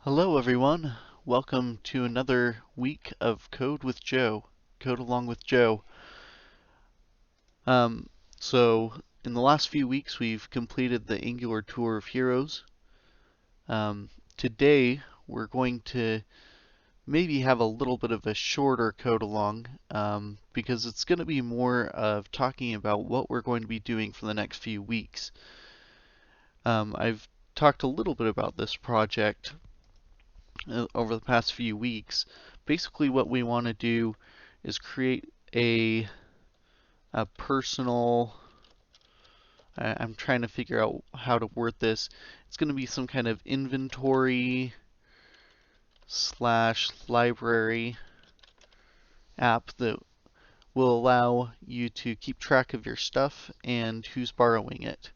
Hello everyone. Welcome to another week of Code with Joe. Code along with Joe. Um, in the last few weeks we've completed the Angular Tour of Heroes. Today we're going to maybe have a little bit of a shorter code along because it's going to be more of talking about what we're going to be doing for the next few weeks. I've talked a little bit about this project over the past few weeks. Basically, what we want to do is create a personal. I'm trying to figure out how to word this. It's going to be some kind of inventory slash library app that will allow you to keep track of your stuff and who's borrowing it.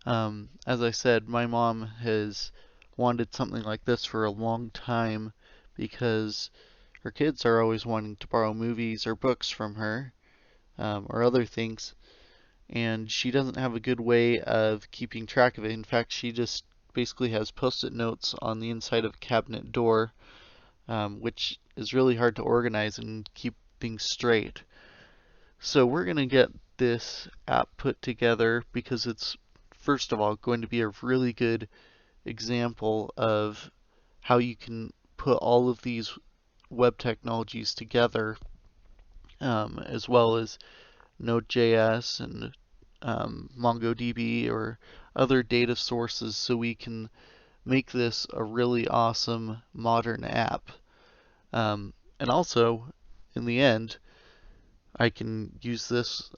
As I said, my mom has wanted something like this for a long time because her kids are always wanting to borrow movies or books from her, or other things, and she doesn't have a good way of keeping track of it. In fact, she just basically has post-it notes on the inside of a cabinet door, which is really hard to organize and keep things straight. So we're going to get this app put together because it's, first of all, going to be a really good example of how you can put all of these web technologies together, as well as Node.js and MongoDB or other data sources, so we can make this a really awesome modern app. And also, in the end, I can use this,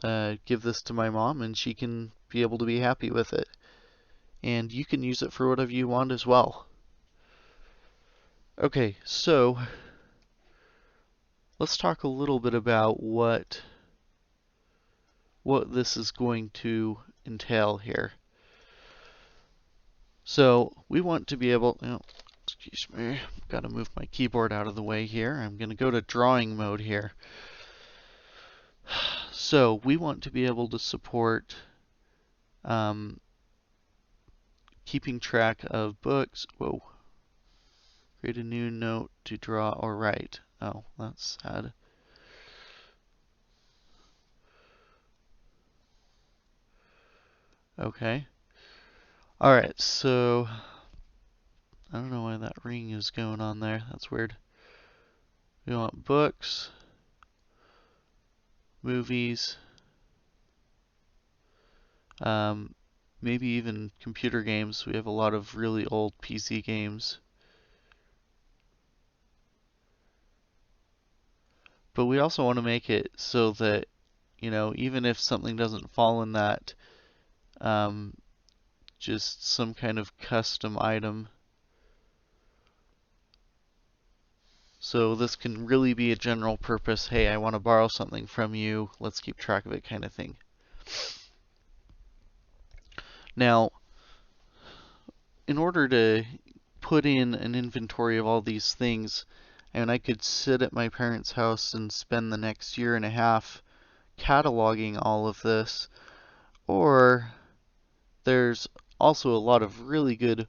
give this to my mom, and she can be able to be happy with it. And you can use it for whatever you want as well. Okay, so let's talk a little bit about what this is going to entail here. So we want to be able, excuse me, got to move my keyboard out of the way here. I'm going to go to drawing mode here. So we want to be able to support keeping track of books. Whoa. Create a new note to draw or write. Oh, that's sad. Okay. Alright, so I don't know why that ring is going on there. That's weird. We want books, movies, maybe even computer games. We have a lot of really old PC games. But we also want to make it so that, even if something doesn't fall in that, um, just some kind of custom item. So this can really be a general purpose, hey, I want to borrow something from you, let's keep track of it kind of thing. Now, in order to put in an inventory of all these things, and I could sit at my parents' house and spend the next year and a half cataloging all of this, or there's also a lot of really good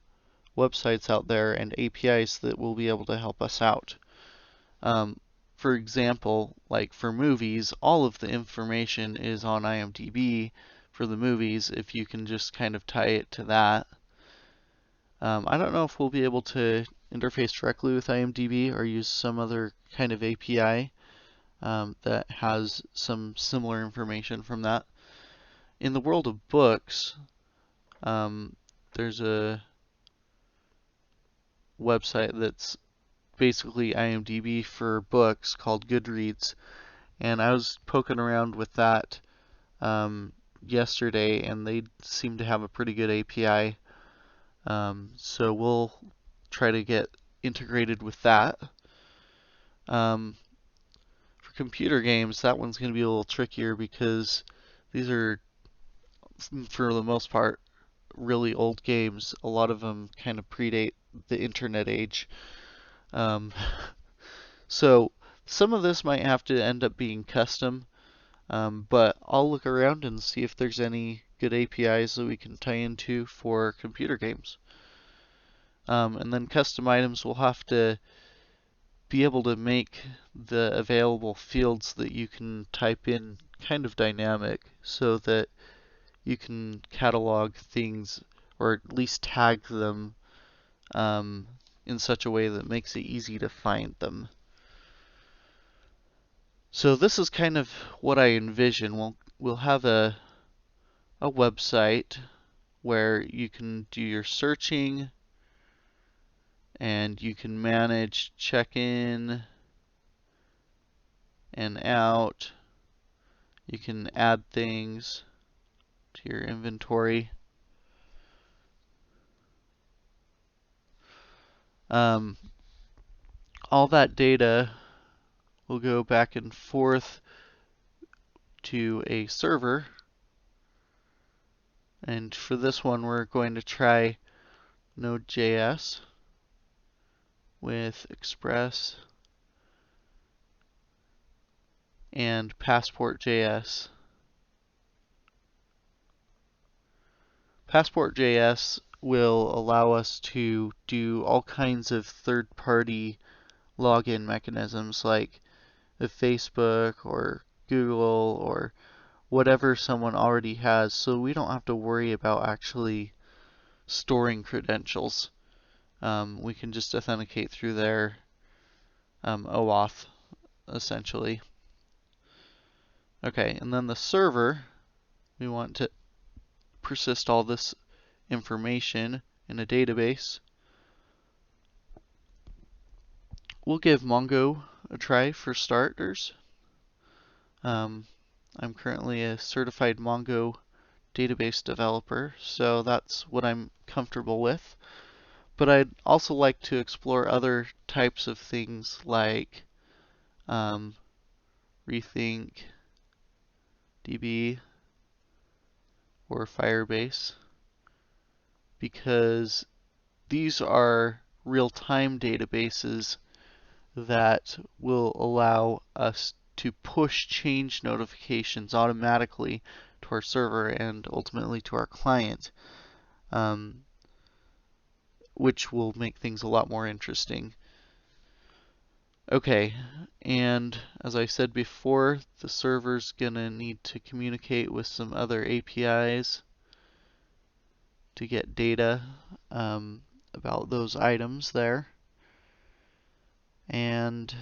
websites out there and APIs that will be able to help us out. For example, like for movies, all of the information is on IMDb for the movies, if you can just kind of tie it to that. I don't know if we'll be able to interface directly with IMDb or use some other kind of API that has some similar information from that. In the world of books, there's a website that's basically IMDb for books called Goodreads, and I was poking around with that yesterday, and they seem to have a pretty good API. So we'll try to get integrated with that. For computer games, that one's going to be a little trickier because these are, for the most part, really old games. A lot of them kind of predate the internet age. Um, so some of this might have to end up being custom, but I'll look around and see if there's any good APIs that we can tie into for computer games. And then custom items will have to be able to make the available fields that you can type in kind of dynamic so that you can catalog things or at least tag them in such a way that makes it easy to find them. So this is kind of what I envision. We'll have a website where you can do your searching and you can manage check-in and out. You can add things to your inventory. All that data will go back and forth to a server. And for this one, we're going to try Node.js with Express and Passport.js. Passport.js will allow us to do all kinds of third-party login mechanisms like Facebook or Google or whatever someone already has, so we don't have to worry about actually storing credentials. We can just authenticate through their OAuth, essentially. Okay, and then the server, we want to persist all this information in a database. We'll give Mongo a try for starters. I'm currently a certified Mongo database developer, so that's what I'm comfortable with. But I'd also like to explore other types of things like Rethink DB or Firebase, because these are real-time databases that will allow us to push change notifications automatically to our server and ultimately to our client, which will make things a lot more interesting. Okay, and as I said before, the server's gonna need to communicate with some other APIs to get data about those items there. And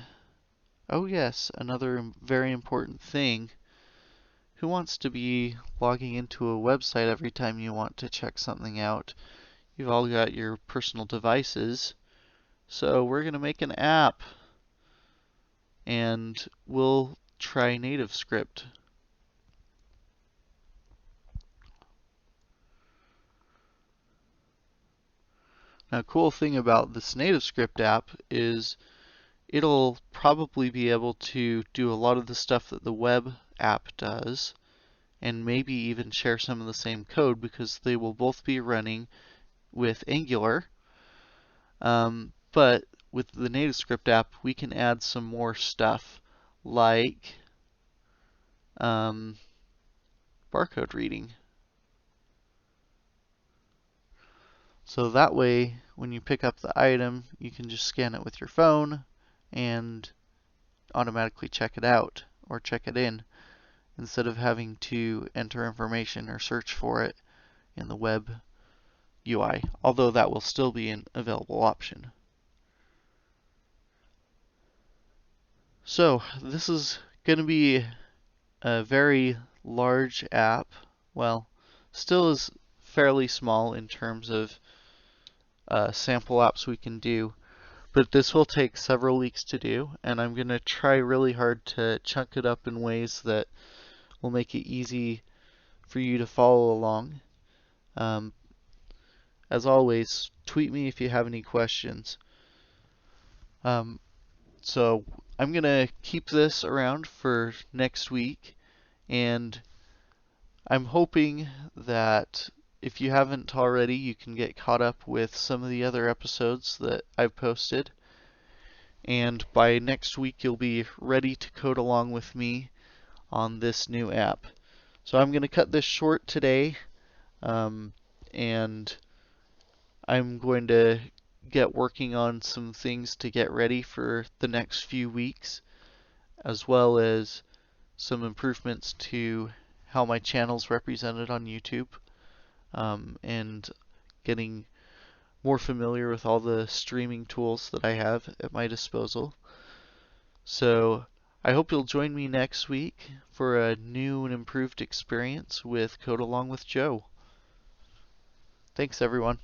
oh yes, another very important thing. Who wants to be logging into a website every time you want to check something out? You've all got your personal devices, so we're gonna make an app. And we'll try NativeScript. Now, a cool thing about this NativeScript app is it'll probably be able to do a lot of the stuff that the web app does, and maybe even share some of the same code because they will both be running with Angular. But with the NativeScript app, we can add some more stuff like barcode reading. So that way, when you pick up the item, you can just scan it with your phone and automatically check it out or check it in instead of having to enter information or search for it in the web UI, although that will still be an available option. So this is going to be a very large app. Well, still is fairly small in terms of sample apps we can do, but this will take several weeks to do, and I'm going to try really hard to chunk it up in ways that will make it easy for you to follow along. As always, tweet me if you have any questions. So I'm going to keep this around for next week, and I'm hoping that if you haven't already, you can get caught up with some of the other episodes that I've posted. And by next week, you'll be ready to code along with me on this new app. So I'm going to cut this short today, and I'm going to get working on some things to get ready for the next few weeks, as well as some improvements to how my channel's represented on YouTube, and getting more familiar with all the streaming tools that I have at my disposal. So I hope you'll join me next week for a new and improved experience with Code Along with Joe. Thanks, everyone.